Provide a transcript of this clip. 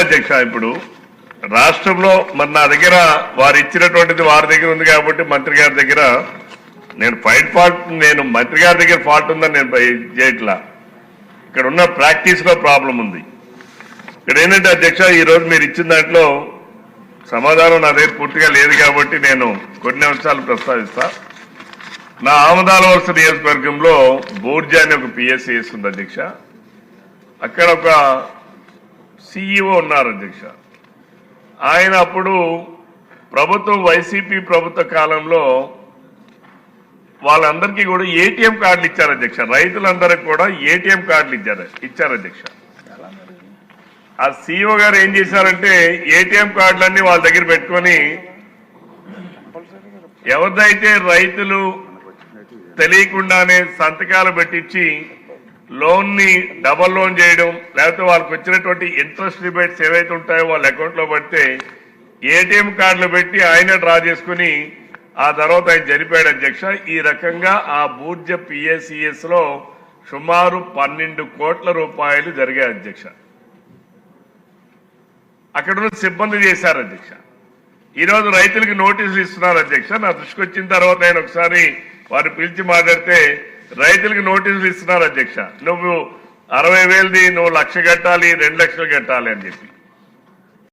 అధ్యక్ష ఇప్పుడు రాష్ట్రంలో మరి నా దగ్గర వారు ఇచ్చినటువంటిది వారి దగ్గర ఉంది కాబట్టి మంత్రి గారి దగ్గర నేను మంత్రి గారి దగ్గర ఫాల్ట్ ఉందని నేను చేయట్లా. ఇక్కడ ఉన్న ప్రాక్టీస్ లో ప్రాబ్లం ఉంది. ఇక్కడ ఏంటంటే అధ్యక్ష ఈ రోజు మీరు ఇచ్చిన దాంట్లో సమాధానం నా దగ్గర పూర్తిగా లేదు కాబట్టి నేను కొన్ని అంశాలు ప్రస్తావిస్తా. నా ఆమదాలవలస నియోజకవర్గంలో బోర్జా అని ఒక పిఎస్సిఎస్ ఉంది అధ్యక్ష. అక్కడ ఒక సిఇఓ ఉన్నారు అధ్యక్ష. ఆయన అప్పుడు ప్రభుత్వం వైసీపీ ప్రభుత్వ కాలంలో వాళ్ళందరికీ కూడా ఏటీఎం కార్డులు ఇచ్చారు అధ్యక్ష. రైతులందరికీ కూడా ఏటీఎం కార్డులు ఇచ్చారు అధ్యక్ష. ఆ సిఇఓ గారు ఏం చేశారంటే ఏటీఎం కార్డులన్నీ వాళ్ళ దగ్గర పెట్టుకొని ఎవరిదైతే రైతులు తెలియకుండానే సంతకాలు పెట్టించి లోన్ ని డబల్ లోన్ చేయడం, లేకపోతే వాళ్ళకి వచ్చినటువంటి ఇంట్రెస్ట్ రిబేట్స్ ఏవైతే ఉంటాయో వాళ్ళ అకౌంట్ లో పడితే ఏటీఎం కార్డులు పెట్టి ఆయన డ్రా చేసుకుని ఆ తర్వాత ఆయన చనిపోయాడు అధ్యక్ష. ఈ రకంగా ఆ బూర్జ పిఎస్సిఎస్ లో సుమారు 12 కోట్ల రూపాయలు జరిగాయి అధ్యక్ష. అక్కడ ఉన్న సిబ్బంది చేశారు అధ్యక్ష. ఈరోజు రైతులకు నోటీసులు ఇస్తున్నారు అధ్యక్ష. నా దృష్టికి వచ్చిన తర్వాత నేను ఒకసారి వారు పిలిచి మాట్లాడితే రైతులకు నోటీసులు ఇస్తున్నారు అధ్యక్ష. నువ్వు 60,000ది నువ్వు 1,00,000 కట్టాలి, 2 లక్షలు కట్టాలి అని చెప్పి.